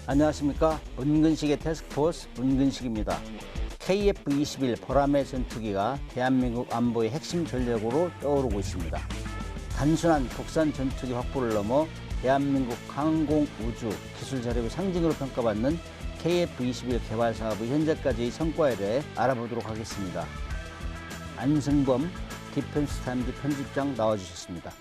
안녕하십니까. 은근식의 태스크포스 은근식입니다. KF-21 보라매 전투기가 대한민국 안보의 핵심 전력으로 떠오르고 있습니다. 단순한 국산 전투기 확보를 넘어 대한민국 항공 우주 기술 자립의 상징으로 평가받는 KF-21 개발 사업의 현재까지의 성과에 대해 알아보도록 하겠습니다. 안승범 디펜스타임즈 편집장 나와주셨습니다.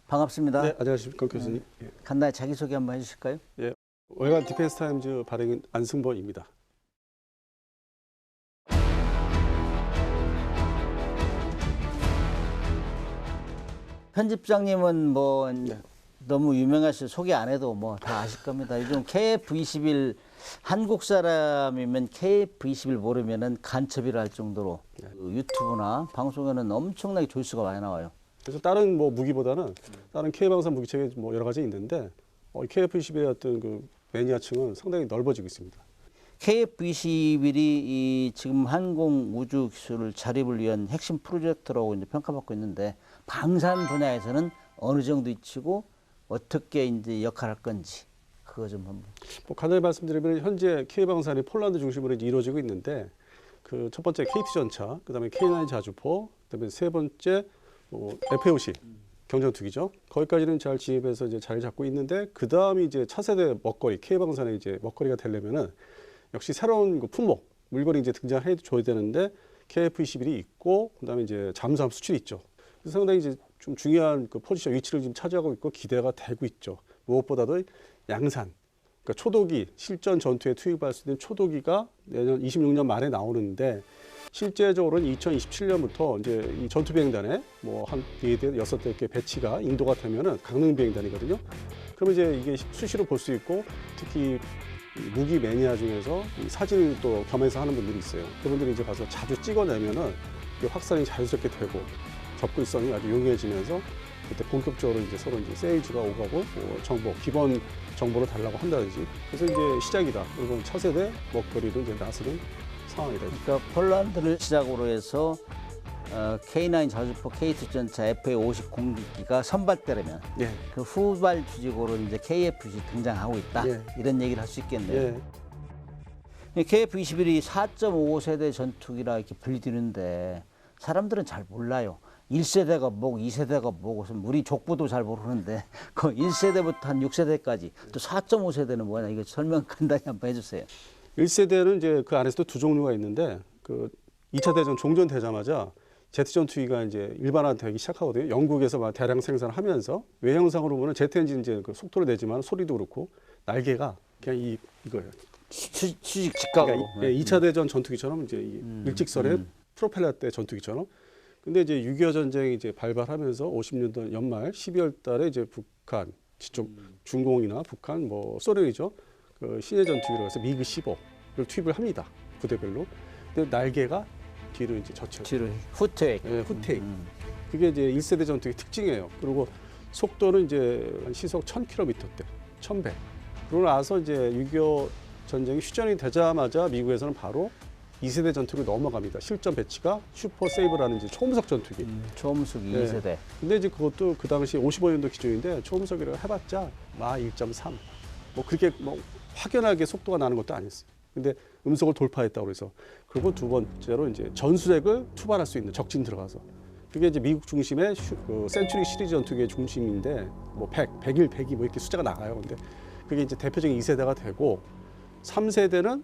반갑습니다. 네, 안녕하십니까 교수님. 간단히 자기소개 한번 해주실까요? 예, 월간 디펜스타임즈 발행인 안승범입니다. 편집장님은 뭐 너무 유명하실 소개 안 해도 뭐 다 아실 겁니다. 요즘 KF-21 한국 사람이면 KF-21 모르면은 간첩이라 할 정도로 그 유튜브나 방송에는 엄청나게 조회수가 많이 나와요. 그래서 다른 뭐 무기보다는 다른 K방산 무기체계 뭐 여러 가지 있는데 KF-21의 어떤 그 매니아층은 상당히 넓어지고 있습니다. KF-21이 지금 항공 우주 기술을 자립을 위한 핵심 프로젝트라고 이제 평가받고 있는데 방산 분야에서는 어느 정도 위치고 어떻게 이제 역할할 건지 그거 좀 한번. 뭐 간단히 말씀드리면 현재 K방산이 폴란드 중심으로 이제 이루어지고 있는데 그 첫 번째 KT 전차, 그다음에 K9 자주포, 그다음에 세 번째 FAOC 경전투기죠. 거기까지는 잘 진입해서 이제 자리 잡고 있는데 그 다음이 이제 차세대 먹거리 K방산의 이제 먹거리가 되려면은 역시 새로운 그 품목 물건이 이제 등장해 줘야 되는데 KF-21이 있고 그다음에 이제 잠수함 수출이 있죠. 그래서 상당히 이제 좀 중요한 그 포지션 위치를 지금 차지하고 있고 기대가 되고 있죠. 무엇보다도 양산, 그러니까 초도기 실전 전투에 투입할 수 있는 초도기가 내년 26년 말에 나오는데 실제적으로는 2027년부터 이제 이 전투 비행단에 뭐 한 4대, 6대 이렇게 배치가 인도가 되면은 강릉 비행단이거든요. 그러면 이제 이게 수시로 볼 수 있고 특히 무기 매니아 중에서 이 사진을 또 겸해서 하는 분들이 있어요. 그분들이 이제 가서 자주 찍어내면은 확산이 자연스럽게 되고 접근성이 아주 용이해지면서 그때 본격적으로 이제 서로 이제 세일즈가 오가고 정보, 기본 정보를 달라고 한다든지 그래서 이제 시작이다. 그리고 차세대 먹거리도 이제 나서는 상황이다. 그러니까 폴란드를 시작으로 해서 K9 자주포, KT 전차, FA-50 공격기가 선발대라면 그 후발 주직으로 이제 KF-21 등장하고 있다. 이런 얘기를 할 수 있겠네요. KF-21이 4.5세대 전투기라 이렇게 불리는데 사람들은 잘 몰라요. 1세대가 뭐고 2세대가 뭐고 우리 족보도 잘 모르는데 그 1세대부터 한 6세대까지 또 4.5세대는 뭐냐 이거 설명 간단히 한번 해주세요. 1세대는 이제 그 안에서도 두 종류가 있는데 그 2차 대전 종전되자마자 제트 전투기가 이제 일반화되기 시작하거든요. 영국에서 막 대량 생산을 하면서 외형상으로 보면 제트 엔진 이제 그 속도를 내지만 소리도 그렇고 날개가 그냥 이거예요. 수직 직각으로. 그러니까 2차 대전 전투기처럼 이제 일직선의 프로펠러 때 전투기처럼. 근데 이제 6.25 전쟁이 이제 발발하면서 50년대 연말 12월 달에 이제 북한, 지쪽 중공이나 북한, 뭐 소련이죠. 그 신의 전투기로 해서 미그 15를 투입을 합니다. 부대별로. 근데 날개가 뒤로 이제 젖혀요. 뒤로 후퇴. 네, 후퇴. 그게 이제 1세대 전투기 특징이에요. 그리고 속도는 이제 시속 1000km대, 1100. 그러고 나서 이제 6.25 전쟁이 휴전이 되자마자 미국에서는 바로 2세대 전투기로 넘어갑니다. 실전 배치가 슈퍼 세이브라는 이제 초음속 전투기. 초음속 2세대. 근데 이제 그것도 그 당시 55년도 기준인데 초음속이라고 해봤자 마 1.3. 뭐 그렇게 뭐 확연하게 속도가 나는 것도 아니었어요. 근데 음속을 돌파했다고 그래서 그리고 두 번째로 이제 전술핵을 투발할 수 있는 적진 들어가서 그게 이제 미국 중심의 그 센츄리 시리즈 전투기의 중심인데 뭐 100, 101, 102 뭐 이렇게 숫자가 나가요. 근데 그게 이제 대표적인 2세대가 되고 3세대는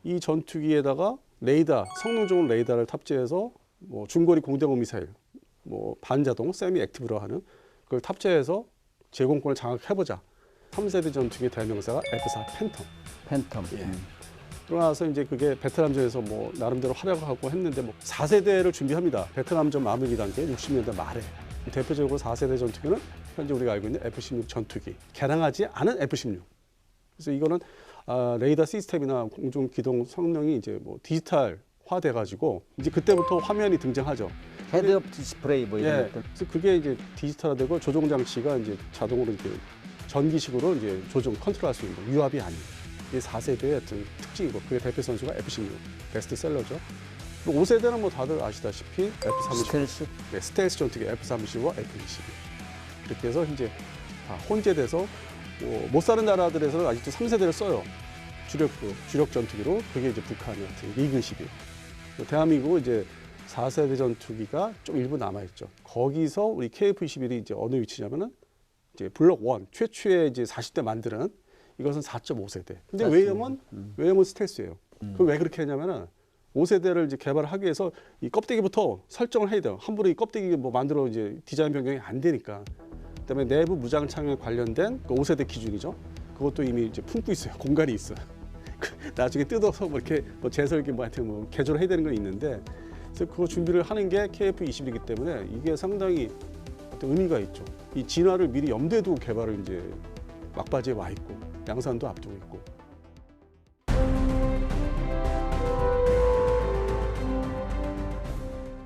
이 전투기에다가 레이더, 성능 좋은 레이더를 탑재해서 뭐 중거리 공대공 미사일, 뭐 반자동, 세미 액티브로 하는 그걸 탑재해서 제공권을 장악해보자. 3세대 전투기의 대명사가 F4 팬텀. 그러고 나서 이제 그게 베트남전에서 뭐 나름대로 활약을 하고 했는데 뭐 4세대를 준비합니다. 베트남전 마무리 단계 60년대 말에. 대표적으로 4세대 전투기는 현재 우리가 알고 있는 F-16 전투기. 개량하지 않은 F-16. 그래서 이거는 레이더 시스템이나 공중 기동 성능이 이제 뭐 디지털화 돼가지고 이제 그때부터 화면이 등장하죠. 헤드업 디스플레이 뭐 이런 것들. 그래서 그게 이제 디지털화되고 조종 장치가 이제 자동으로 이렇게 전기식으로 이제 조정 컨트롤할 수 있는 거, 유압이 아닌. 이게 4세대의 어떤 특징이고 그게 대표 선수가 F-16 베스트셀러죠. 뭐 5세대는 뭐 다들 아시다시피 F-35, 스텔스. 네, 스텔스 전투기 F-35와 F-22 이렇게 해서 이제 다 혼재돼서 못 사는 나라들에서는 아직도 3세대를 써요. 주력 전투기로. 그게 이제 북한이 같은 미그 21. 대한민국은 이제 4세대 전투기가 좀 일부 남아있죠. 거기서 우리 KF-21이 이제 어느 위치냐면은 이제 블록 1 최초의 이제 40대 만드는 이것은 4.5세대. 근데 외형은 스텔스예요. 그럼 왜 그렇게 했냐면은 5세대를 이제 개발하기 위해서 이 껍데기부터 설정을 해야 돼요. 함부로 이 껍데기 뭐 만들어 이제 디자인 변경이 안 되니까. 그다음에 내부 무장창에 관련된 그 5세대 기준이죠. 그것도 이미 이제 품고 있어요. 공간이 있어요. 나중에 뜯어서 뭐 이렇게 뭐 재설계 뭐 하여튼 뭐 개조를 해야 되는 건 있는데, 그래서 그거 준비를 하는 게 KF-21이기 때문에 이게 상당히 어떤 의미가 있죠. 이 진화를 미리 염두에 두고 개발을 이제 막바지에 와 있고 양산도 앞두고 있고.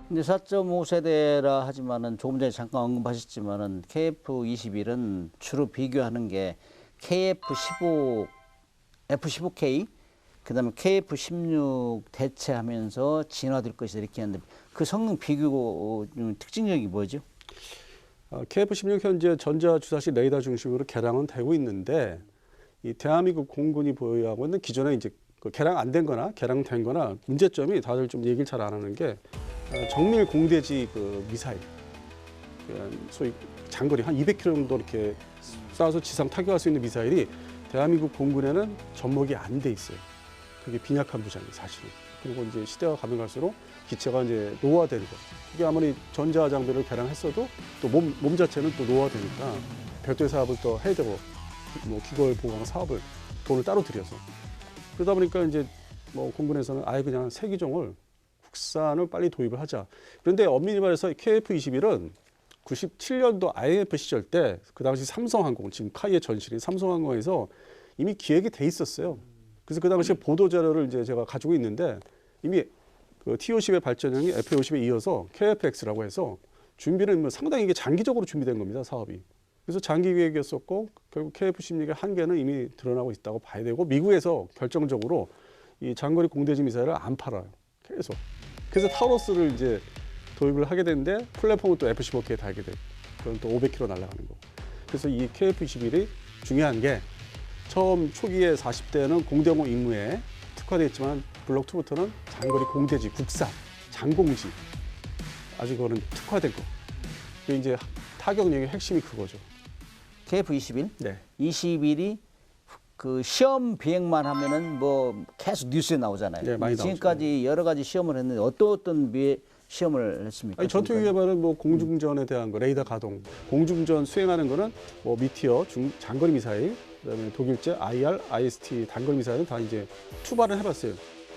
근데 4.5세대라 하지만은 조금 전에 잠깐 언급하셨지만은 KF-21은 주로 비교하는 게 KF-15, F-15K, 그다음에 KF-16 대체하면서 진화될 것이다 이렇게 하는데 그 성능 비교 특징력이 뭐죠? KF-16 현재 전자주사시 레이더 중심으로 개량은 되고 있는데, 이 대한민국 공군이 보유하고 있는 기존에 이제 그 개량 안 된 거나 개량된 거나 문제점이 다들 좀 얘기를 잘 안 하는 게 정밀 공대지 그 미사일, 소위 장거리 한 200km 정도 이렇게 쏴서 지상 타격할 수 있는 미사일이 대한민국 공군에는 접목이 안 돼 있어요. 그게 빈약한 부장이 사실은. 그리고 이제 시대가 가면 갈수록 기체가 이제 노화되는 거. 이게 아무리 전자 장비를 개량했어도 또 몸 자체는 또 노화되니까 별도의 사업을 또 해야 되고, 뭐 기골 보강 사업을 돈을 따로 들여서. 그러다 보니까 이제 뭐 공군에서는 아예 그냥 새 기종을 국산을 빨리 도입을 하자. 그런데 엄밀히 말해서 KF-21은 97년도 IMF 시절 때 그 당시 삼성항공, 지금 카이의 전실인 삼성항공에서 이미 기획이 돼 있었어요. 그래서 그 당시에 보도 자료를 이제 제가 가지고 있는데 이미 그 T-50의 발전형이 F-50에 이어서 KF-X라고 해서 준비는 뭐 상당히 이게 장기적으로 준비된 겁니다, 사업이. 그래서 장기 계획이었었고 결국 KF-16의 한계는 이미 드러나고 있다고 봐야 되고, 미국에서 결정적으로 이 장거리 공대지 미사일을 안 팔아요. 계속. 그래서 타우러스를 이제 도입을 하게 되는데 플랫폼은 또 F-15K에 달게 되고, 그건 또 500km 날아가는 거고. 그래서 이 KF-21이 중요한 게 처음 초기에 40대는 공대공 임무에 특화되어 있지만 블록 2부터는 장거리 공대지, 국산, 장공지, 아주 그거는 특화된 거. 그게 이제 타격력의 핵심이 그거죠. KF-21? 네. 21이 그 시험 비행만 하면은 뭐 계속 뉴스에 나오잖아요. 네, 많이 나오죠. 지금까지 여러 가지 시험을 했는데 어떤 시험을 했습니까? 아니, 전투기 개발은 뭐 공중전에 대한 거, 레이더 가동, 공중전 수행하는 거는 뭐 미티어, 장거리 미사일, 그다음에 독일제 IR, IST 단거리 미사일은 다 이제 투발을 해봤어요.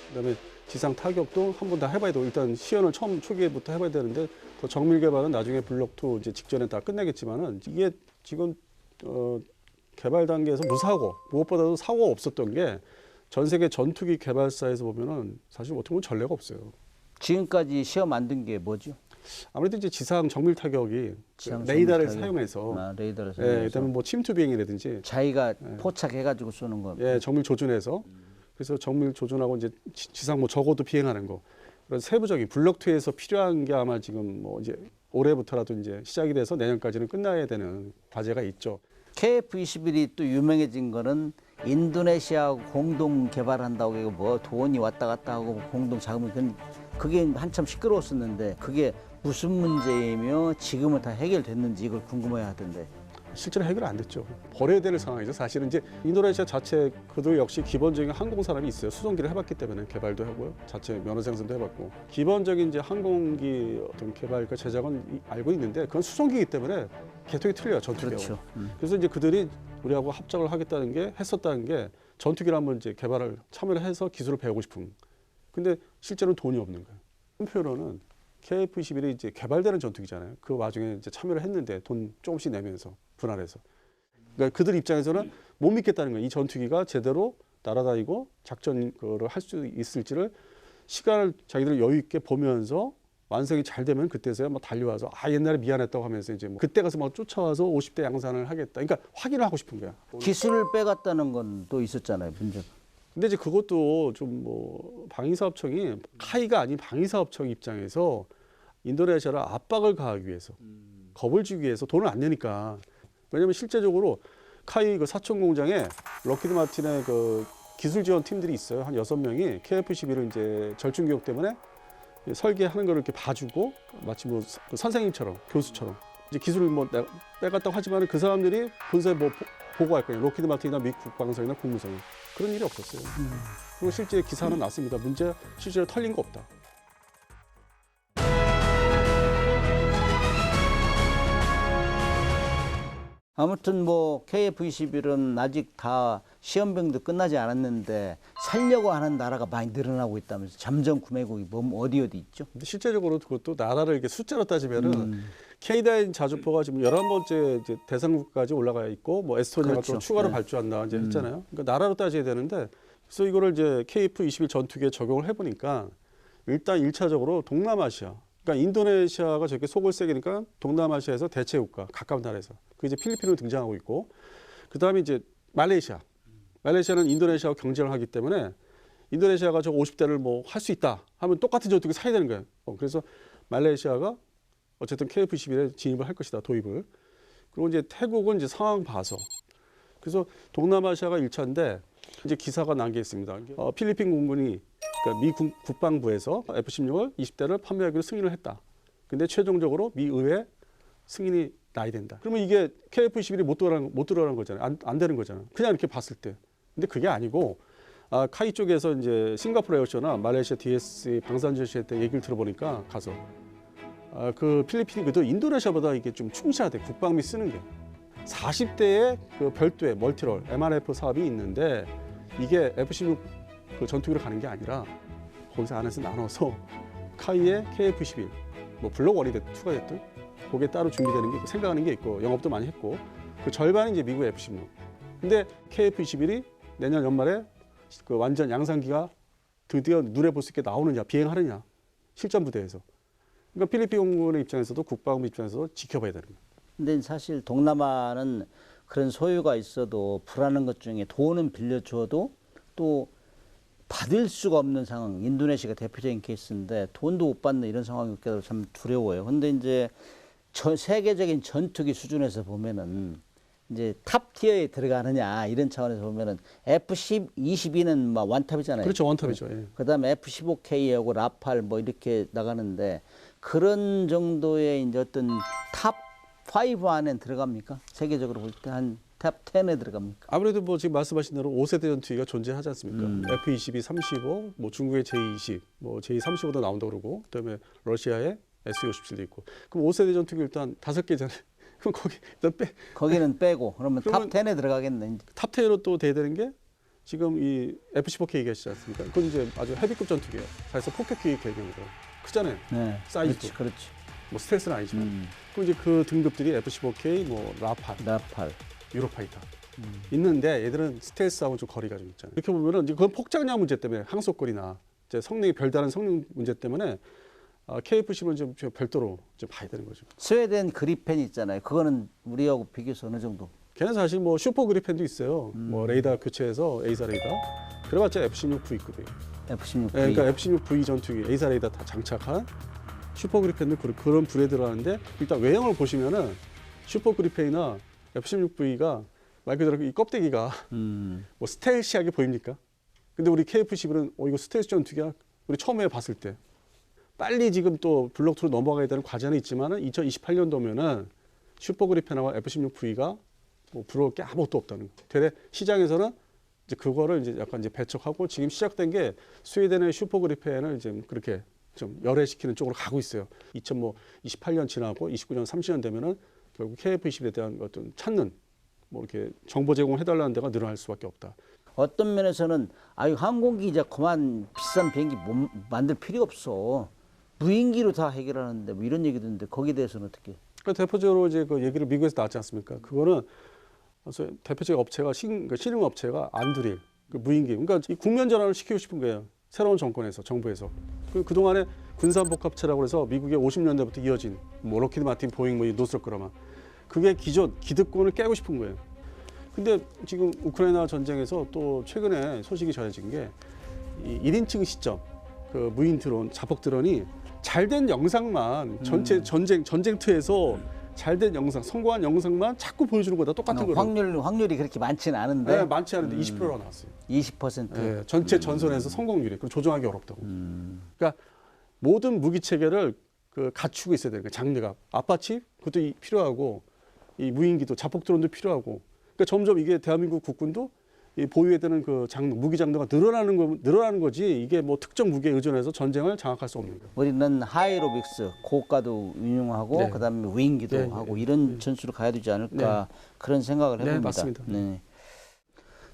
그다음에 지상 타격도 한 번 다 해봐야 되고, 일단 시연을 처음 초기에부터 해봐야 되는데, 더 정밀 개발은 나중에 블록 2 이제 직전에 다 끝내겠지만은 이게 지금 개발 단계에서 무사고, 무엇보다도 사고가 없었던 게 전 세계 전투기 개발사에서 보면은 사실 어떻게 보면 전례가 없어요. 지금까지 시험 안 든 게 뭐죠? 아무래도 이제 지상 정밀 타격이 지상 레이더를 정밀 타격. 사용해서, 레이더를 예, 사용해서 그다음에 뭐 침투 비행이라든지, 자기가 포착해가지고 쏘는 거. 예, 정밀 조준해서, 그래서 정밀 조준하고 이제 지상 뭐 적어도 비행하는 거, 그런 세부적인 블록 2에서 필요한 게 아마 지금 뭐 이제 올해부터라도 이제 시작이 돼서 내년까지는 끝나야 되는 과제가 있죠. KF-21이 또 유명해진 거는 인도네시아하고 공동 개발한다고 이거 뭐 돈이 왔다 갔다 하고 공동 자금이 그게 한참 시끄러웠었는데 그게 무슨 문제이며 지금은 다 해결됐는지 이걸 궁금해 하던데. 실제로 해결 안 됐죠. 버려야 되는 상황이죠. 사실은 이제 인도네시아 자체 그도 역시 기본적인 항공 산업이 있어요. 수송기를 해봤기 때문에 개발도 하고요. 자체 면허 생산도 해봤고, 기본적인 이제 항공기 어떤 개발과 제작은 알고 있는데 그건 수송기이기 때문에 개통이 틀려요, 전투기하고. 그렇죠. 그래서 이제 그들이 우리하고 합작을 하겠다는 게, 했었다는 게 전투기를 한번 이제 개발을 참여를 해서 기술을 배우고 싶은. 근데 실제로는 돈이 없는 거예요. 한편으로는 KF-21이 이제 개발되는 전투기잖아요. 그 와중에 이제 참여를 했는데 돈 조금씩 내면서 분할해서. 그러니까 그들 입장에서는 못 믿겠다는 거예요. 이 전투기가 제대로 날아다니고 작전 그를 할 수 있을지를 시간을 자기들 여유 있게 보면서 완성이 잘 되면 그때서야 뭐 달려와서 옛날에 미안했다고 하면서 이제 뭐 그때 가서 막 쫓아와서 50대 양산을 하겠다. 그러니까 확인을 하고 싶은 거야. 기술을 빼갔다는 건 또 있었잖아요, 문제. 근데 이제 그것도 좀 뭐 방위사업청이 카이가 아닌 방위사업청 입장에서 인도네시아를 압박을 가하기 위해서 겁을 주기 위해서 돈을 안 내니까. 왜냐하면 실제적으로 카이 그 사촌 공장에 럭키드 마틴의 그 기술 지원 팀들이 있어요. 한 6명이 KF-11을 이제 절충 교육 때문에 설계하는 걸 이렇게 봐주고 마치 뭐 그 선생님처럼 교수처럼 이제 기술을 뭐 빼갔다고 하지만 그 사람들이 본사에 뭐 보고할 거예요. 록히드 마틴이나 미국 국방성이나 국무성이. 그런 일이 없었어요. 그리고 실제 기사는 났습니다. 문제 실제로 털린 거 없다. 아무튼 뭐 KF-21은 아직 다 시험병도 끝나지 않았는데 살려고 하는 나라가 많이 늘어나고 있다면서 잠정 구매국이 뭐 어디 있죠? 근데 실제적으로 그것도 나라를 이렇게 숫자로 따지면은 K9 자주포가 지금 11번째 이제 대상국까지 올라가 있고 뭐 에스토니아가 그렇죠. 또 추가로 네. 발주한다 이제 했잖아요. 그러니까 나라로 따져야 되는데 그래서 이거를 이제 KF-21 전투기에 적용을 해보니까 일단 1차적으로 동남아시아 그러니까 인도네시아가 저렇게 속을 새기니까 동남아시아에서 대체 국가 가까운 나라에서 그 이제 필리핀으로 등장하고 있고 그 다음에 이제 말레이시아는 인도네시아와 경쟁을 하기 때문에 인도네시아가 저 50대를 뭐 할 수 있다 하면 똑같은 전투기 사야 되는 거예요. 그래서 말레이시아가 어쨌든 KF-21에 진입을 할 것이다 도입을. 그리고 이제 태국은 이제 상황 봐서 그래서 동남아시아가 1차인데 이제 기사가 난 게 있습니다. 필리핀 공군이 그러니까 미 국방부에서 F-16을 20대를 판매하기로 승인을 했다. 근데 최종적으로 미 의회 승인이 나야 된다. 그러면 이게 KF-21이 못 들어가는 거잖아요. 안 되는 거잖아요. 그냥 이렇게 봤을 때. 근데 그게 아니고 카이 쪽에서 이제 싱가포르 에어쇼나 말레이시아 DSA 방산전시회 때 얘기를 들어보니까 가서 그 필리핀이 그래도 인도네시아보다 이게 좀 충실하대. 국방비 쓰는 게. 40대의 그 별도의 멀티롤 MRF 사업이 있는데 이게 F-16 그 전투기로 가는 게 아니라 거기서 안에서 나눠서 카이의 KF-21 뭐 블록 1이 됐든 2가 됐든 거기에 따로 준비되는 게 있고 생각하는 게 있고 영업도 많이 했고 그 절반이 이제 미국의 F-16. 근데 KF-21이 내년 연말에 그 완전 양산기가 드디어 눈에 볼 수 있게 나오느냐 비행하느냐 실전 부대에서. 그러니까 필리핀 공군의 입장에서도 국방부 입장에서도 지켜봐야 되는 거예요. 근데 사실 동남아는 그런 소유가 있어도 불안한 것 중에 돈은 빌려줘도 또 받을 수가 없는 상황. 인도네시아가 대표적인 케이스인데 돈도 못 받는 이런 상황이 있게 참 두려워요. 근데 이제 세계적인 전투기 수준에서 보면은 이제 탑 티어에 들어가느냐 이런 차원에서 보면은 F-22는 막 원탑이잖아요. 그렇죠, 원탑이죠. 예. 그다음에 F-15K하고 라팔 뭐 이렇게 나가는데 그런 정도의 이제 어떤 탑 5 안에 들어갑니까? 세계적으로 볼 때 한 탑 10에 들어갑니까? 아무래도 뭐 지금 말씀하신 대로 5세대 전투기가 존재하지 않습니까? F-22, 35, 뭐 중국의 J-20, 뭐 J-35도 나온다 그러고 그다음에 러시아의 Su-57도 있고. 그럼 5세대 전투기 일단 5개잖아요. 그럼 거기 일단 거기는 빼고 그러면 탑 10에 들어가겠네. 탑 10으로 또 돼야 되는 게 지금 이 F-15K 얘기하시지 않습니까? 그건 이제 아주 헤비급 전투기예요. 그래서 포켓기 개념으로 크잖아요. 네, 사이즈도. 그렇지. 뭐 스텔스는 아니지만. 그리고 이제 그 등급들이 F-15K, 뭐 라팔, 유로파이터 있는데 얘들은 스텔스하고 좀 거리가 좀 있잖아요. 이렇게 보면은 이제 그건 폭장량 문제 때문에 항속거리나 이제 성능이 별다른 성능 문제 때문에 KF-15는 좀 별도로 좀 봐야 되는 거죠. 스웨덴 그리펜 있잖아요. 그거는 우리하고 비교해서 어느 정도? 걔는 사실 뭐 슈퍼 그리펜도 있어요. 뭐 레이더 교체해서 A사 레이더. 그래봤자 F-16V급이에요. F-16V. 그러니까 F-16V 전투기 A사 레이더 다 장착한 슈퍼 그리펜도 그런 불에 들어가는데 일단 외형을 보시면은 슈퍼 그리펜이나 F-16V가 말 그대로 이 껍데기가 뭐 스텔시하게 보입니까? 근데 우리 KF-11은 이거 스텔스 전투기야? 우리 처음에 봤을 때 빨리 지금 또 블록 2로 넘어가야 되는 과제는 있지만은 2028년도면은 슈퍼 그리펜하고 F-16V가 뭐 부러울 게 아무것도 없다는 거. 되레 시장에서는 이제 그거를 이제 약간 이제 배척하고 지금 시작된 게 스웨덴의 슈퍼 그리펜을 이제 그렇게 좀 열애시키는 쪽으로 가고 있어요. 2028년 지나고 29년, 30년 되면은 결국 KF-21에 대한 어떤 찾는 뭐 이렇게 정보 제공을 해달라는 데가 늘어날 수밖에 없다. 어떤 면에서는 항공기 이제 그만 비싼 비행기 만들 필요 없어. 무인기로 다 해결하는데 뭐 이런 얘기도 있는데 거기에 대해서는 어떻게? 그러니까 대표적으로 이제 그 얘기를 미국에서 나왔지 않습니까? 그거는 대표적인 업체가 실행 업체가 안드릴 그 무인기. 그러니까 이 국면 전환을 시키고 싶은 거예요. 새로운 정권에서 정부에서. 그 동안에 군산복합체라고 해서 미국의 50년대부터 이어진 뭐 록히드 마틴, 보잉, 뭐 노스럽 그라마 그게 기존 기득권을 깨고 싶은 거예요. 근데 지금 우크라이나 전쟁에서 또 최근에 소식이 전해진 게 이 1인칭 시점, 그 무인 드론, 자폭 드론이 잘된 영상만 전체 전쟁터에서 잘된 영상, 성공한 영상만 자꾸 보여주는 거다 똑같은 거로. 확률이 그렇게 많지는 않은데 네, 많지 않은데 20%가 나왔어요. 20%. 네, 전체 전선에서 성공률이. 그럼 조정하기 어렵다고. 그러니까 모든 무기 체계를 그 갖추고 있어야 되는 거예요. 장르가 아파치 그것도 필요하고 이 무인기도 자폭 드론도 필요하고. 그러니까 점점 이게 대한민국 국군도 이 보유해야 되는 그 장르, 무기 장르가 늘어나는 거지. 이게 뭐 특정 무기에 의존해서 전쟁을 장악할 수 없는 거예요. 우리는 하이로빅스 고가도 운용하고 네. 그다음에 위인기도 네, 하고 네, 이런 전술을 가야 되지 않을까 그런 생각을 해봅니다. 네, 맞습니다. 네.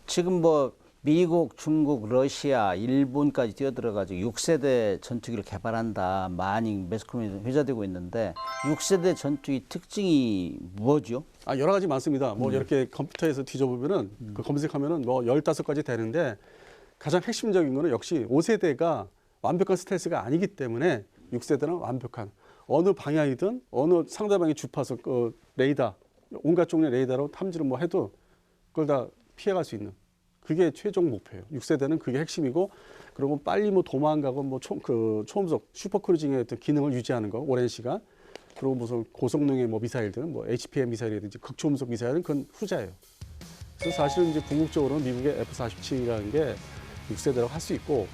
지금 뭐 미국, 중국, 러시아, 일본까지 뛰어들어가지고 6세대 전투기를 개발한다 많이 매스컴에 회자되고 있는데 6세대 전투기 특징이 뭐죠? 아, 여러 가지 많습니다. 뭐 이렇게 컴퓨터에서 뒤져보면은 그 검색하면은 뭐 15가지 되는데 가장 핵심적인 거는 역시 5세대가 완벽한 스텔스가 아니기 때문에 6세대는 완벽한 어느 방향이든 어느 상대방의 주파수 레이더 온갖 종류의 레이더로 탐지를 뭐 해도 그걸 다 피해갈 수 있는 그게 최종 목표예요. 6세대는 그게 핵심이고 그리고 빨리 뭐 도망가고 뭐 초음속 슈퍼크루징의 어떤 기능을 유지하는 거 오랜 시간 그리고 무슨 고성능의 뭐 미사일들은 뭐 HPM 미사일이든지 극초음속 미사일은 그건 후자예요. 그래서 사실은 이제 궁극적으로는 미국의 F-47이라는 게 6세대라고 할 수 있고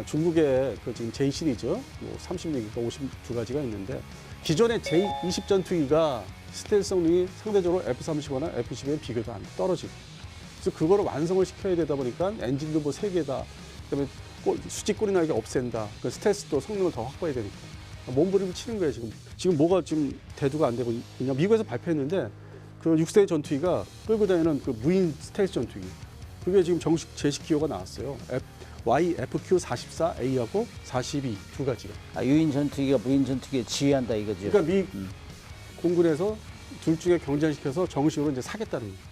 중국의 그 지금 J 시리즈 뭐 36기가 52가지가 있는데 기존의 J20 전투기가 스텔스 성능이 상대적으로 F-35나 F-22에 비교도 안 떨어지고 그래서 그거를 완성을 시켜야 되다 보니까 엔진도 뭐 3개다 그다음에 수직 꼬리 날개 없앤다 그 스텔스도 성능을 더 확보해야 되니까 몸부림을 치는 거예요 지금 뭐가 지금 대두가 안 되고 있냐 미국에서 발표했는데 그 6세 전투기가 끌고 다니는 그 무인 스텔스 전투기 그게 지금 정식 제식 기호가 나왔어요. YFQ-44A하고 42 두 가지가. 아, 유인 전투기가 무인 전투기에 지휘한다 이거죠. 그러니까 미 공군에서 둘 중에 경쟁시켜서 정식으로 이제 사겠다는 거예요.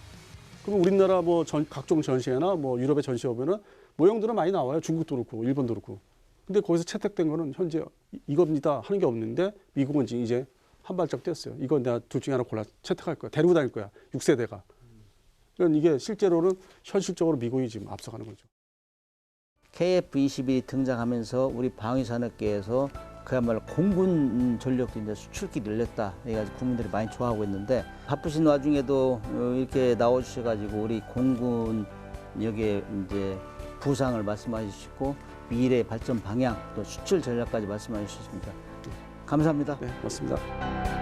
그럼 우리나라 뭐 각종 전시회나 뭐 유럽의 전시회 보면은 모형들은 많이 나와요. 중국도 그렇고 일본도 그렇고. 근데 거기서 채택된 거는 현재 이겁니다 하는 게 없는데 미국은 이제 한 발짝 뗐어요. 이건 내가 둘 중에 하나 골라 채택할 거야. 데리고 다닐 거야. 6세대가. 그러니까 이게 실제로는 현실적으로 미국이 지금 앞서가는 거죠. KF-21이 등장하면서 우리 방위산업계에서 그야말로 공군 전력도 이제 수출기를 늘렸다. 해가지고 국민들이 많이 좋아하고 있는데 바쁘신 와중에도 이렇게 나와주셔가지고 우리 공군 여기에 이제 부상을 말씀해 주시고 미래 발전 방향 또 수출 전략까지 말씀해 주셨습니다. 감사합니다. 네, 맞습니다.